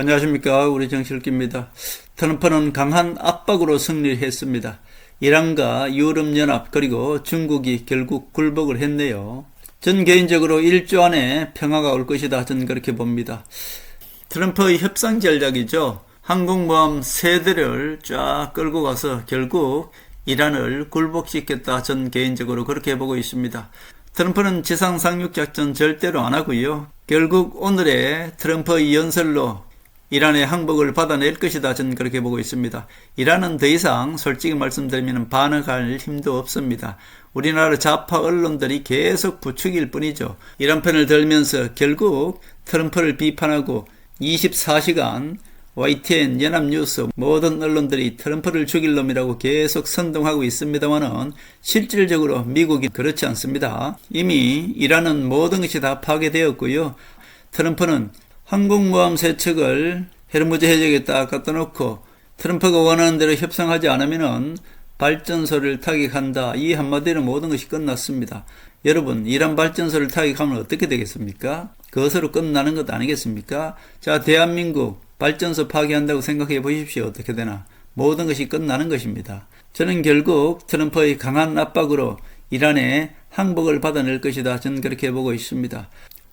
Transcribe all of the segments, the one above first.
안녕하십니까. 우리 정실기입니다. 트럼프는 강한 압박으로 승리했습니다. 이란과 유럽연합 그리고 중국이 결국 굴복을 했네요. 전 개인적으로 1주 안에 평화가 올 것이다. 저는 그렇게 봅니다. 트럼프의 협상 전략이죠. 항공모함 3대를 쫙 끌고 가서 결국 이란을 굴복시켰다. 전 개인적으로 그렇게 보고 있습니다. 트럼프는 지상 상륙작전 절대로 안 하고요. 결국 오늘의 트럼프의 연설로 이란의 항복을 받아낼 것이다. 저는 그렇게 보고 있습니다. 이란은 더 이상 솔직히 말씀드리면 반응할 힘도 없습니다. 우리나라 좌파 언론들이 계속 부추길 뿐이죠. 이란 편을 들면서 결국 트럼프를 비판하고 24시간 YTN, 연합뉴스 모든 언론들이 트럼프를 죽일 놈이라고 계속 선동하고 있습니다만은 실질적으로 미국이 그렇지 않습니다. 이미 이란은 모든 것이 다 파괴되었고요. 트럼프는 항공모함 3척을 호르무즈 해적에 딱 갖다 놓고 트럼프가 원하는 대로 협상하지 않으면은 발전소를 타격한다. 이 한마디로 모든 것이 끝났습니다. 여러분, 이란 발전소를 타격하면 어떻게 되겠습니까? 그것으로 끝나는 것 아니겠습니까? 자, 대한민국 발전소 파괴한다고 생각해 보십시오. 어떻게 되나? 모든 것이 끝나는 것입니다. 저는 결국 트럼프의 강한 압박으로 이란의 항복을 받아낼 것이다. 저는 그렇게 보고 있습니다.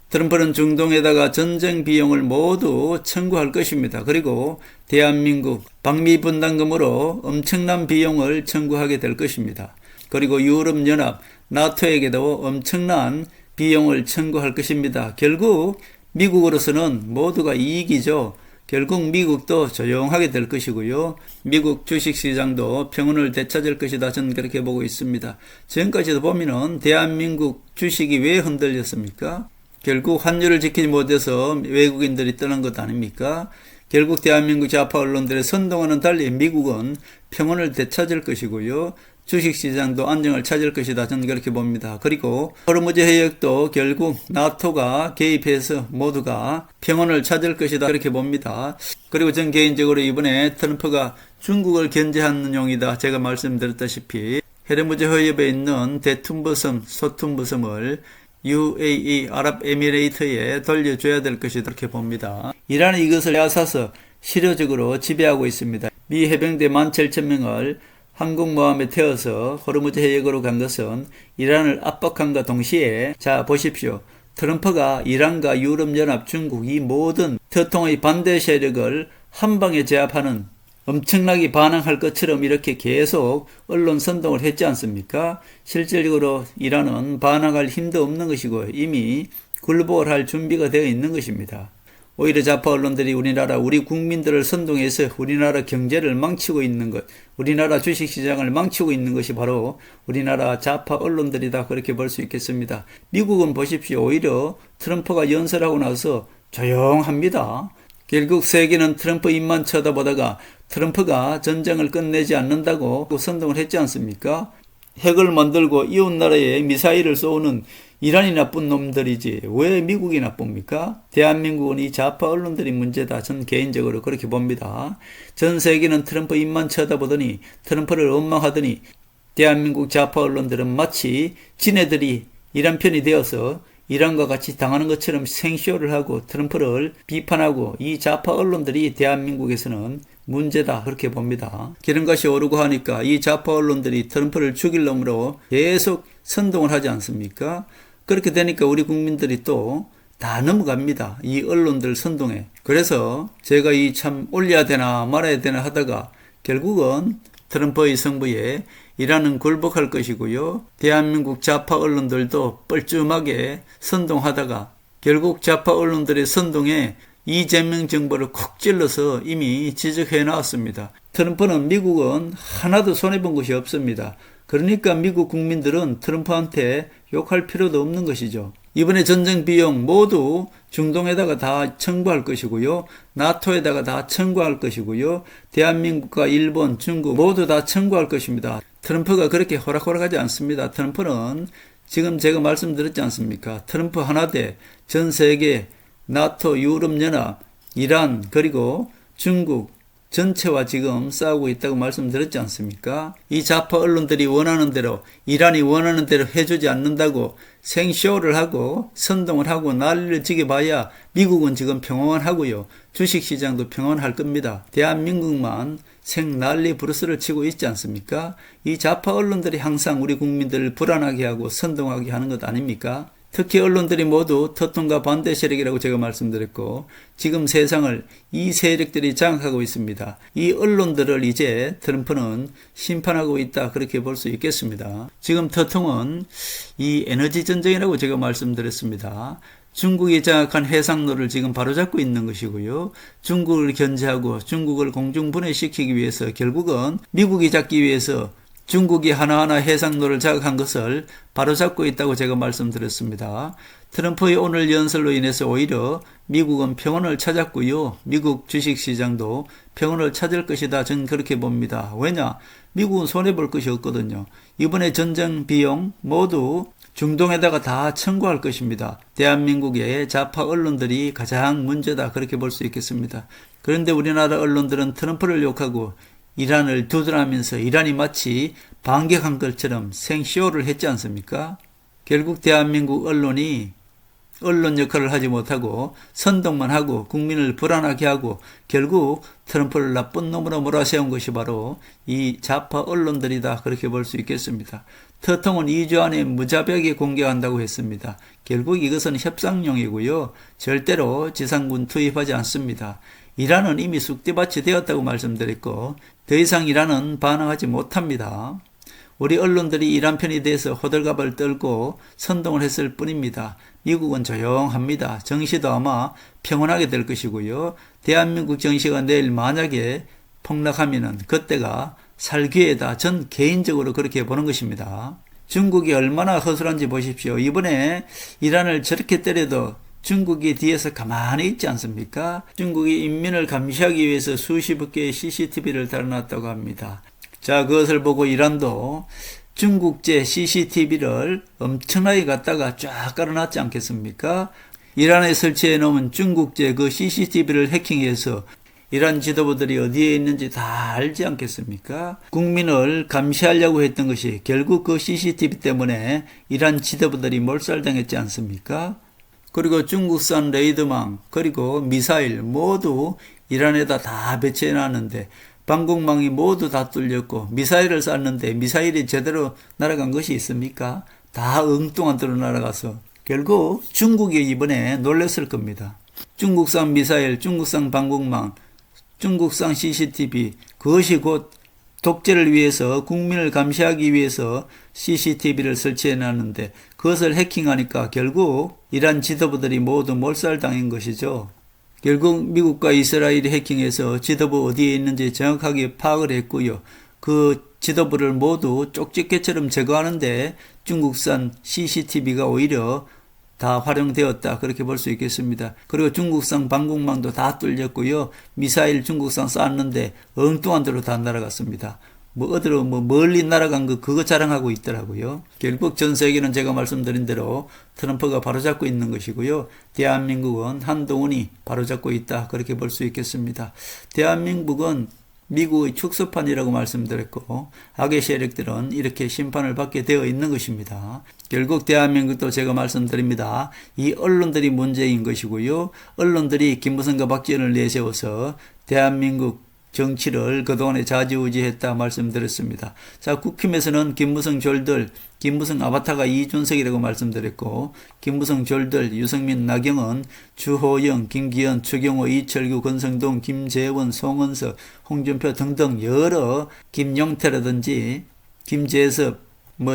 트럼프는 중동에다가 전쟁 비용을 모두 청구할 것입니다. 그리고 대한민국 방미분담금으로 엄청난 비용을 청구하게 될 것입니다. 그리고 유럽연합, 나토에게도 엄청난 비용을 청구할 것입니다. 결국 미국으로서는 모두가 이익이죠. 결국 미국도 조용하게 될 것이고요. 미국 주식시장도 평온을 되찾을 것이다. 저는 그렇게 보고 있습니다. 지금까지도 보면은 대한민국 주식이 왜 흔들렸습니까? 결국 환율을 지키지 못해서 외국인들이 떠난 것 아닙니까? 결국 대한민국 좌파 언론들의 선동과는 달리 미국은 평온을 되찾을 것이고요. 주식시장도 안정을 찾을 것이다. 저는 그렇게 봅니다. 그리고 호르무즈 해역도 결국 나토가 개입해서 모두가 평온을 찾을 것이다. 그렇게 봅니다. 그리고 전 개인적으로 이번에 트럼프가 중국을 견제하는 용이다. 제가 말씀드렸다시피 호르무즈 해협에 있는 대툰부섬, 소툰부섬을 UAE 아랍에미레이트에 돌려줘야 될 것이다. 그렇게 봅니다. 이란은 이것을 빼앗아서 실효적으로 지배하고 있습니다. 미 해병대 17,000명을 항공모함에 태워서 호르무즈 해역으로 간 것은 이란을 압박함과 동시에 자 보십시오. 트럼프가 이란과 유럽연합, 중국 이 모든特통의 반대 세력을 한방에 제압하는 엄청나게 반항할 것처럼 이렇게 계속 언론 선동을 했지 않습니까? 실질적으로 이란은 반항할 힘도 없는 것이고 이미 굴복을 할 준비가 되어 있는 것입니다. 오히려 좌파 언론들이 우리 국민들을 선동해서 우리나라 경제를 망치고 있는 것, 우리나라 주식시장을 망치고 있는 것이 바로 우리나라 좌파 언론들이다. 그렇게 볼 수 있겠습니다. 미국은 보십시오. 오히려 트럼프가 연설하고 나서 조용합니다. 결국 세계는 트럼프 입만 쳐다보다가 트럼프가 전쟁을 끝내지 않는다고 선동을 했지 않습니까? 핵을 만들고 이웃나라에 미사일을 쏘는 이란이 나쁜 놈들이지 왜 미국이 나쁩니까? 대한민국은 이 좌파 언론들이 문제다. 전 개인적으로 그렇게 봅니다. 전 세계는 트럼프 입만 쳐다보더니 트럼프를 원망하더니 대한민국 좌파 언론들은 마치 지네들이 이란 편이 되어서 이란과 같이 당하는 것처럼 생쇼를 하고 트럼프를 비판하고 이 좌파 언론들이 대한민국에서는 문제다. 그렇게 봅니다. 기름값이 오르고 하니까 이 좌파 언론들이 트럼프를 죽일 놈으로 계속 선동을 하지 않습니까? 그렇게 되니까 우리 국민들이 또 다 넘어갑니다. 이 언론들 선동에. 그래서 제가 이 참 올려야 되나 말아야 되나 하다가 결국은 트럼프의 승부에 이란은 굴복할 것이고요. 대한민국 좌파 언론들도 뻘쭘하게 선동하다가 결국 좌파 언론들의 선동에 이재명 정부를 콕 찔러서 이미 지적해 놨습니다. 트럼프는 미국은 하나도 손해본 것이 없습니다. 그러니까 미국 국민들은 트럼프한테 욕할 필요도 없는 것이죠. 이번에 전쟁 비용 모두 중동에다가 다 청구할 것이고요. 나토에다가 다 청구할 것이고요. 대한민국과 일본, 중국 모두 다 청구할 것입니다. 트럼프가 그렇게 호락호락하지 않습니다. 트럼프는 지금 제가 말씀드렸지 않습니까? 트럼프 하나 대 전 세계 나토, 유럽연합, 이란 그리고 중국 전체와 지금 싸우고 있다고 말씀드렸지 않습니까? 이 좌파 언론들이 원하는 대로, 이란이 원하는 대로 해주지 않는다고 생쇼를 하고 선동을 하고 난리를 지게 봐야 미국은 지금 평온하고요. 주식시장도 평온할 겁니다. 대한민국만 생난리 브루스를 치고 있지 않습니까? 이 좌파 언론들이 항상 우리 국민들을 불안하게 하고 선동하게 하는 것 아닙니까? 특히 언론들이 모두 터통과 반대 세력이라고 제가 말씀드렸고 지금 세상을 이 세력들이 장악하고 있습니다. 이 언론들을 이제 트럼프는 심판하고 있다 그렇게 볼 수 있겠습니다. 지금 터통은 이 에너지 전쟁이라고 제가 말씀드렸습니다. 중국이 장악한 해상로를 지금 바로잡고 있는 것이고요. 중국을 견제하고 중국을 공중분해시키기 위해서 결국은 미국이 잡기 위해서 중국이 하나하나 해상로를 장악한 것을 바로잡고 있다고 제가 말씀드렸습니다. 트럼프의 오늘 연설로 인해서 오히려 미국은 평온을 찾았고요. 미국 주식시장도 평온을 찾을 것이다. 저는 그렇게 봅니다. 왜냐? 미국은 손해볼 것이 없거든요. 이번에 전쟁 비용 모두 중동에다가 다 청구할 것입니다. 대한민국의 좌파 언론들이 가장 문제다. 그렇게 볼 수 있겠습니다. 그런데 우리나라 언론들은 트럼프를 욕하고 이란을 두드러면서 이란이 마치 반격한 것처럼 생쇼를 했지 않습니까? 결국 대한민국 언론이 언론 역할을 하지 못하고 선동만 하고 국민을 불안하게 하고 결국 트럼프를 나쁜 놈으로 몰아세운 것이 바로 이 좌파 언론들이다. 그렇게 볼 수 있겠습니다. 터통은 2주 안에 무자비하게 공격한다고 했습니다. 결국 이것은 협상용이고요. 절대로 지상군 투입하지 않습니다. 이란은 이미 쑥대밭이 되었다고 말씀드렸고 더 이상 이란은 반항하지 못합니다. 우리 언론들이 이란 편이 돼서 호들갑을 떨고 선동을 했을 뿐입니다. 미국은 조용합니다. 정시도 아마 평온하게 될 것이고요. 대한민국 정시가 내일 만약에 폭락하면은 그때가 살 기회다. 전 개인적으로 그렇게 보는 것입니다. 중국이 얼마나 허술한지 보십시오. 이번에 이란을 저렇게 때려도 중국이 뒤에서 가만히 있지 않습니까? 중국이 인민을 감시하기 위해서 수십억 개의 CCTV를 달아놨다고 합니다. 자, 그것을 보고 이란도 중국제 CCTV를 엄청나게 갖다가 쫙 깔아놨지 않겠습니까? 이란에 설치해 놓은 중국제 그 CCTV를 해킹해서 이란 지도부들이 어디에 있는지 다 알지 않겠습니까? 국민을 감시하려고 했던 것이 결국 그 CCTV 때문에 이란 지도부들이 몰살당했지 않습니까? 그리고 중국산 레이더망 그리고 미사일 모두 이란에다 다 배치해 놨는데 방공망이 모두 다 뚫렸고 미사일을 쐈는데 미사일이 제대로 날아간 것이 있습니까? 다 엉뚱한 데로 날아가서 결국 중국이 이번에 놀랐을 겁니다. 중국산 미사일, 중국산 방공망, 중국산 CCTV 그것이 곧 독재를 위해서 국민을 감시하기 위해서 CCTV를 설치해 놨는데 그것을 해킹하니까 결국 이란 지도부들이 모두 몰살당한 것이죠. 결국 미국과 이스라엘이 해킹해서 지도부 어디에 있는지 정확하게 파악을 했고요. 그 지도부를 모두 쪽집게처럼 제거하는데 중국산 CCTV가 오히려 다 활용되었다. 그렇게 볼 수 있겠습니다. 그리고 중국산 방공망도 다 뚫렸고요. 미사일 중국산 쐈는데 엉뚱한 데로 다 날아갔습니다. 어디로 멀리 날아간 그거 자랑하고 있더라고요. 결국 전 세계는 제가 말씀드린 대로 트럼프가 바로잡고 있는 것이고요. 대한민국은 한동훈이 바로잡고 있다. 그렇게 볼 수 있겠습니다. 대한민국은 미국의 축소판이라고 말씀드렸고 악의 세력들은 이렇게 심판을 받게 되어 있는 것입니다. 결국 대한민국도 제가 말씀드립니다. 이 언론들이 문제인 것이고요. 언론들이 김무성과 박지원을 내세워서 대한민국 정치를 그동안에 좌지우지했다 말씀드렸습니다. 자, 국힘에서는 김무성 졸들, 김무성 아바타가 이준석이라고 말씀드렸고 김무성 졸들, 유승민, 나경원, 주호영, 김기현, 추경호, 이철규, 권성동, 김재원, 송은석, 홍준표 등등 여러 김용태라든지 김재섭,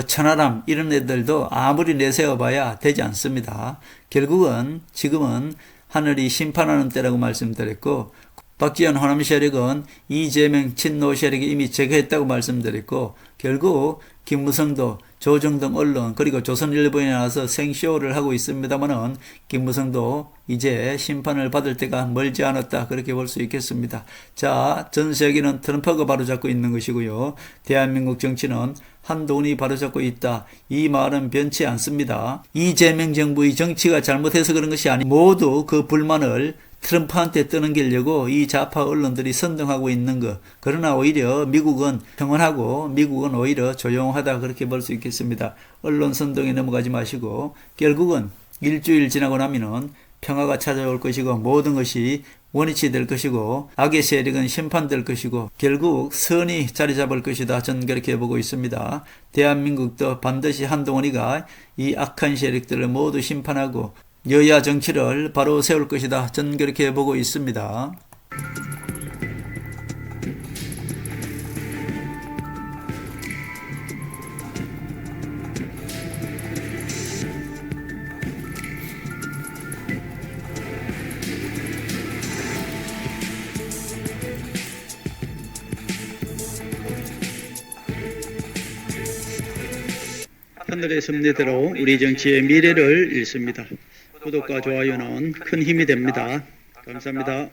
천하람 이런 애들도 아무리 내세워봐야 되지 않습니다. 결국은 지금은 하늘이 심판하는 때라고 말씀드렸고 박지원 호남 세력은 이재명 친노 세력이 이미 제거했다고 말씀드렸고 결국 김무성도 조정동 언론 그리고 조선일보에 나와서 생쇼를 하고 있습니다만은 김무성도 이제 심판을 받을 때가 멀지 않았다 그렇게 볼 수 있겠습니다. 자, 전 세계는 트럼프가 바로잡고 있는 것이고요. 대한민국 정치는 한동훈이 바로잡고 있다. 이 말은 변치 않습니다. 이재명 정부의 정치가 잘못해서 그런 것이 아니 모두 그 불만을 트럼프한테 떠넘기려고 이 좌파 언론들이 선동하고 있는 것. 그러나 오히려 미국은 평온하고 미국은 오히려 조용하다 그렇게 볼 수 있겠습니다. 언론 선동에 넘어가지 마시고 결국은 일주일 지나고 나면은 평화가 찾아올 것이고 모든 것이 원위치 될 것이고 악의 세력은 심판될 것이고 결국 선이 자리 잡을 것이다. 저는 그렇게 보고 있습니다. 대한민국도 반드시 한동훈이가 이 악한 세력들을 모두 심판하고 여야 정치를 바로 세울 것이다. 저는 그렇게 보고 있습니다. 하늘의 섭리대로 우리 정치의 미래를 읽습니다. 구독과 좋아요는 큰 힘이 됩니다. 감사합니다.